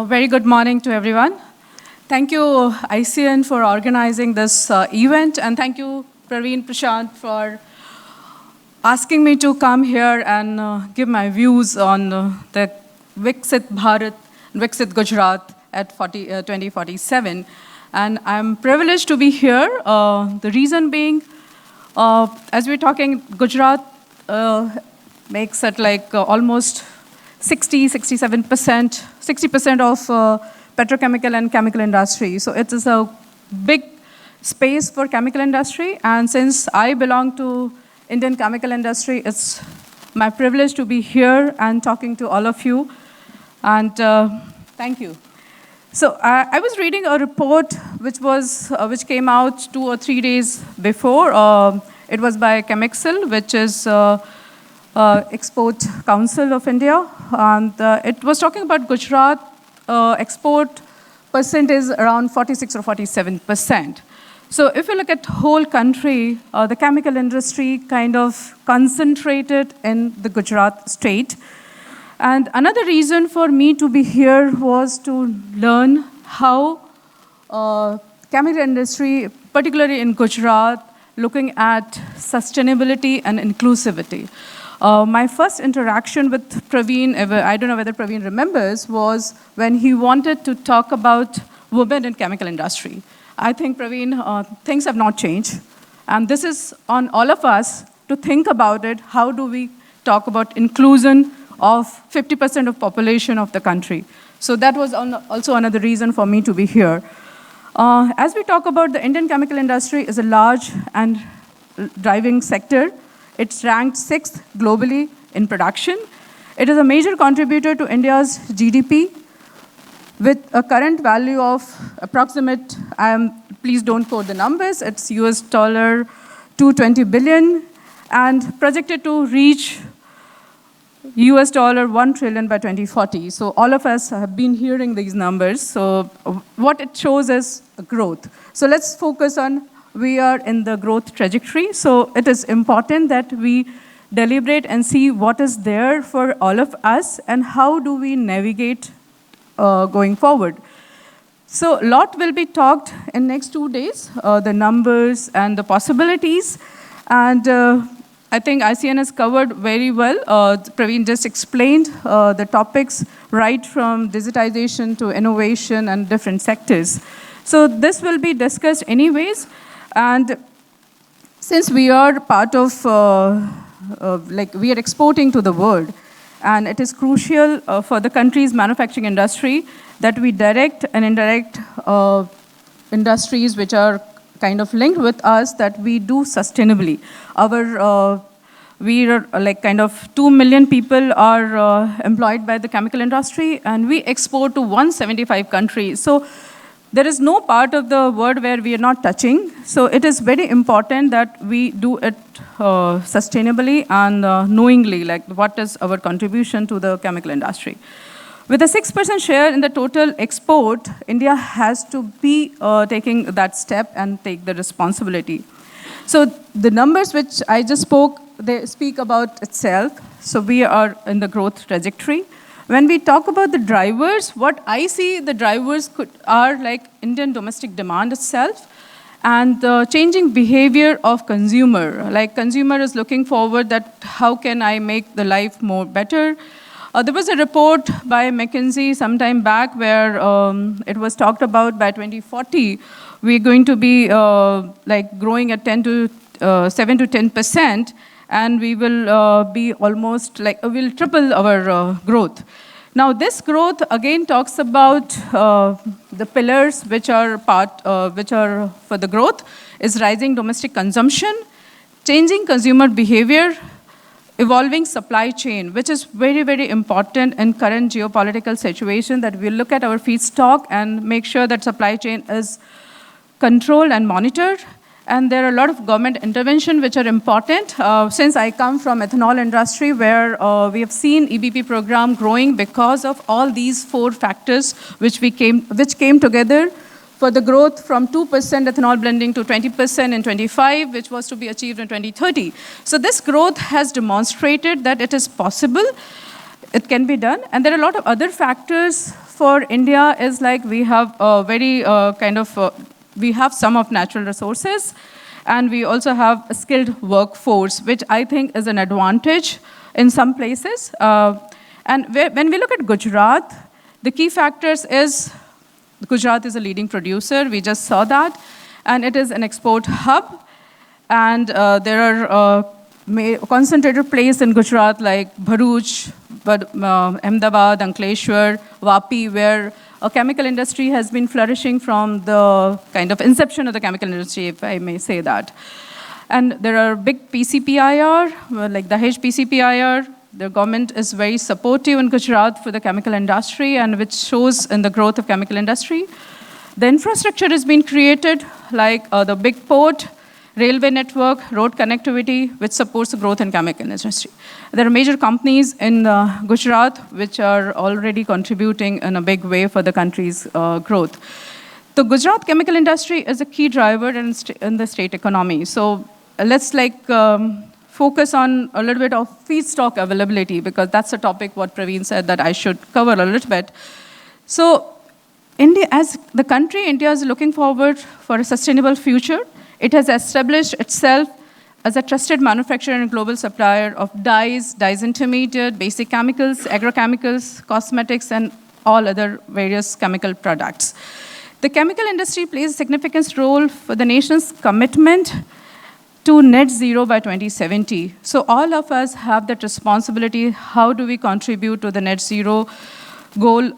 Very good morning to everyone. Thank you, ICN, for organizing this event, and thank you, Praveen Prashant, for asking me to come here and give my views on the Viksit Bharat, Viksit Gujarat at 2047. And I'm privileged to be here. The reason being, as we're talking, Gujarat makes it like almost 67%, 60% of petrochemical and chemical industry. So it is a big space for chemical industry. And since I belong to Indian chemical industry, it's my privilege to be here and talking to all of you. And thank you. So I was reading a report which came out 2 or 3 days before. It was by Chemixel, which is Export Council of India, and it was talking about Gujarat export percent is around 46 or 47%. So if you look at whole country, the chemical industry kind of concentrated in the Gujarat state. And another reason for me to be here was to learn how chemical industry, particularly in Gujarat, looking at sustainability and inclusivity. My first interaction with Praveen, I don't know whether Praveen remembers, was when he wanted to talk about women in chemical industry. I think, Praveen, things have not changed. And this is on all of us to think about it. How do we talk about inclusion of 50% of population of the country? So that was also another reason for me to be here. As we talk about the Indian chemical industry is a large and driving sector. It's ranked 6th globally in production. It is a major contributor to India's GDP with a current value of approximate, please don't quote the numbers, it's US dollar 220 billion and projected to reach US dollar 1 trillion by 2040. So all of us have been hearing these numbers. So what it shows is growth. So let's focus on we are in the growth trajectory. So it is important that we deliberate and see what is there for all of us and how do we navigate going forward. So a lot will be talked in next 2 days, the numbers and the possibilities. And I think ICN has covered very well. Praveen just explained the topics right from digitization to innovation and different sectors. So this will be discussed anyways. And since we are part of, we are exporting to the world, and it is crucial for the country's manufacturing industry that we direct and indirect industries which are kind of linked with us that we do sustainably. We are like kind of 2 million people are employed by the chemical industry, and we export to 175 countries. So there is no part of the world where we are not touching. So it is very important that we do it sustainably and knowingly, like what is our contribution to the chemical industry. With a 6% share in the total export, India has to be taking that step and take the responsibility. So the numbers which I just spoke, they speak about itself. So we are in the growth trajectory. When we talk about the drivers, what I see the drivers are like Indian domestic demand itself and the changing behavior of consumer. Like consumer is looking forward that how can I make the life more better? There was a report by McKinsey some time back where it was talked about by 2040, we're going to be like growing at 7 to 10%. And we will be almost like, we'll triple our growth. Now this growth again talks about the pillars which are for the growth is rising domestic consumption, changing consumer behavior, evolving supply chain, which is very, very important in current geopolitical situation that we look at our feedstock and make sure that supply chain is controlled and monitored. And there are a lot of government intervention which are important. Since I come from ethanol industry where we have seen EBP program growing because of all these 4 factors which came together for the growth from 2% ethanol blending to 20% in 25, which was to be achieved in 2030. So this growth has demonstrated that it is possible, it can be done. And there are a lot of other factors for India is like we have a very we have some of natural resources, and we also have a skilled workforce, which I think is an advantage in some places. When we look at Gujarat, the key factors is Gujarat is a leading producer. We just saw that. And it is an export hub. And there are concentrated places in Gujarat like Bharuch, Ahmedabad, Ankleshwar, Vapi, where a chemical industry has been flourishing from the kind of inception of the chemical industry, if I may say that. And there are big PCPIR, like the Dahej PCPIR. The government is very supportive in Gujarat for the chemical industry, and which shows in the growth of chemical industry. The infrastructure has been created, like the big port, railway network, road connectivity, which supports the growth in chemical industry. There are major companies in Gujarat which are already contributing in a big way for the country's growth. The Gujarat chemical industry is a key driver in the state economy. So let's focus on a little bit of feedstock availability, because that's a topic what Praveen said that I should cover a little bit. So India, as the country, India is looking forward for a sustainable future. It has established itself as a trusted manufacturer and global supplier of dyes, dyes intermediate, basic chemicals, agrochemicals, cosmetics, and all other various chemical products. The chemical industry plays a significant role for the nation's commitment to net zero by 2070. So all of us have that responsibility. How do we contribute to the net zero goal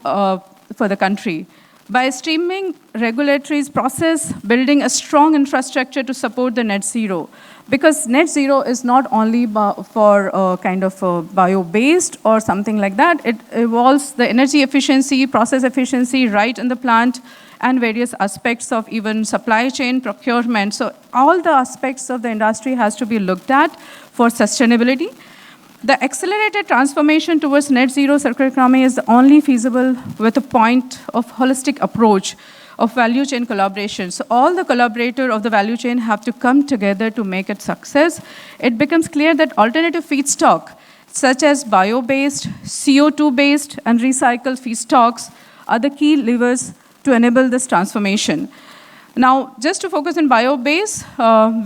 for the country? By streamlining regulatory process, building a strong infrastructure to support the net zero. Because net zero is not only for bio-based or something like that. It involves the energy efficiency, process efficiency right in the plant, and various aspects of even supply chain procurement. So all the aspects of the industry has to be looked at for sustainability. The accelerated transformation towards net zero circular economy is only feasible with a point of holistic approach of value chain collaboration. So all the collaborators of the value chain have to come together to make it success. It becomes clear that alternative feedstock, such as bio-based, CO2-based, and recycled feedstocks are the key levers to enable this transformation. Now, just to focus on bio-base,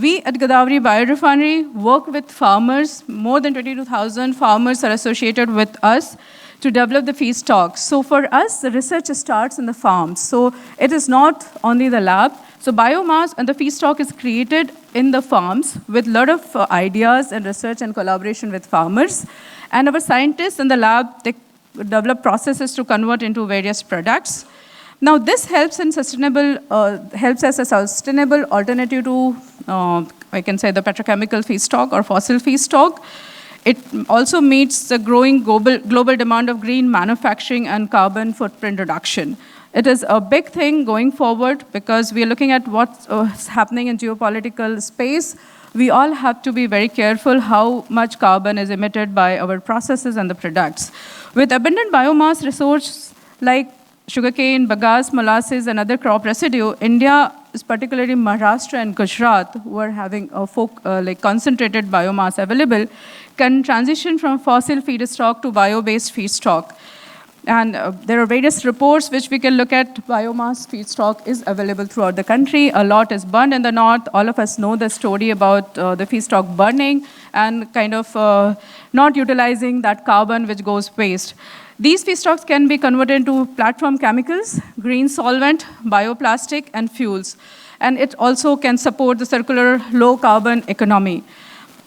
we at Godavari Biorefinery work with farmers. More than 22,000 farmers are associated with us to develop the feedstock. So for us, the research starts in the farms. So it is not only the lab. So biomass and the feedstock is created in the farms with a lot of ideas and research and collaboration with farmers. And our scientists in the lab, they develop processes to convert into various products. Now, this helps as a sustainable alternative to, I can say, the petrochemical feedstock or fossil feedstock. It also meets the growing global demand of green manufacturing and carbon footprint reduction. It is a big thing going forward because we are looking at what's happening in geopolitical space. We all have to be very careful how much carbon is emitted by our processes and the products. With abundant biomass resources like sugarcane, bagasse, molasses, and other crop residue, India, particularly Maharashtra and Gujarat, who are having a concentrated biomass available, can transition from fossil feedstock to bio-based feedstock. And there are various reports which we can look at. Biomass feedstock is available throughout the country. A lot is burned in the north. All of us know the story about the feedstock burning and not utilizing that carbon which goes waste. These feedstocks can be converted into platform chemicals, green solvent, bioplastic, and fuels. And it also can support the circular low-carbon economy.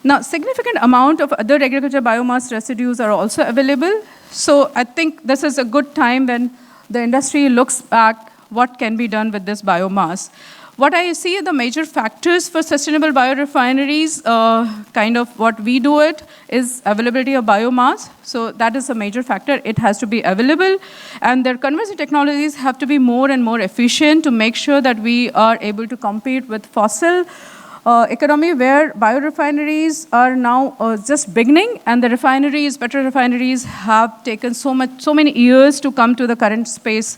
Now, significant amount of other agricultural biomass residues are also available. So I think this is a good time when the industry looks back what can be done with this biomass. What I see are the major factors for sustainable biorefineries, what we do it, is availability of biomass. So that is a major factor. It has to be available. And their conversion technologies have to be more and more efficient to make sure that we are able to compete with fossil economy, where biorefineries are now just beginning, and the better refineries have taken so many years to come to the current phase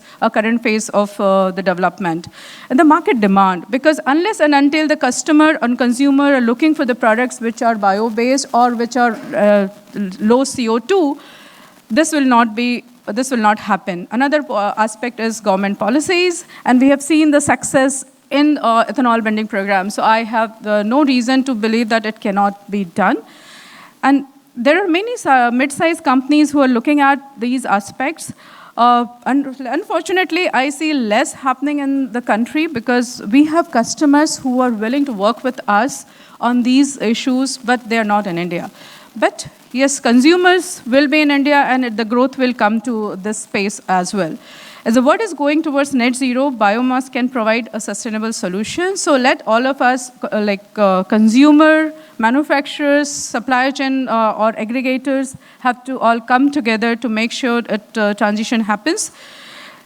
of the development. And the market demand, because unless and until the customer and consumer are looking for the products which are bio-based or which are low CO2, this will not be this will not happen. Another aspect is government policies, and we have seen the success in ethanol blending program. So I have no reason to believe that it cannot be done. And there are many mid-sized companies who are looking at these aspects. Unfortunately, I see less happening in the country because we have customers who are willing to work with us on these issues, but they are not in India. But yes, consumers will be in India, and the growth will come to this space as well. As the world is going towards net zero, biomass can provide a sustainable solution. So let all of us, consumer, manufacturers, supply chain, or aggregators, have to all come together to make sure that transition happens.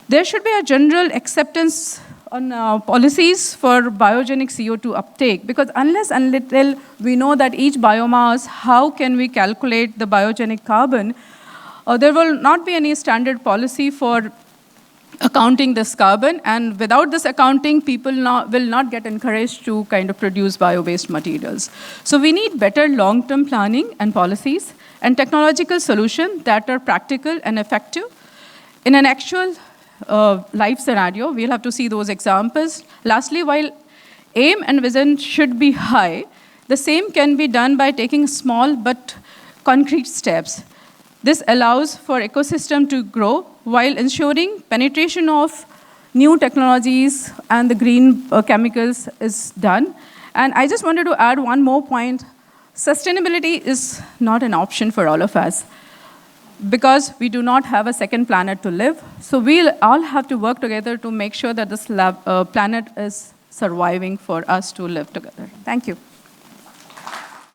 There should be a general acceptance on policies for biogenic CO2 uptake, because unless and until we know that each biomass, how can we calculate the biogenic carbon, there will not be any standard policy for accounting this carbon, and without this accounting, people will not get encouraged to kind of produce bio-based materials. So we need better long-term planning and policies and technological solutions that are practical and effective. In an actual life scenario, we'll have to see those examples. Lastly, while aim and vision should be high, the same can be done by taking small but concrete steps. This allows for ecosystem to grow while ensuring penetration of new technologies and the green chemicals is done. And I just wanted to add one more point. Sustainability is not an option for all of us because we do not have a second planet to live. So we'll all have to work together to make sure that this planet is surviving for us to live together. Thank you.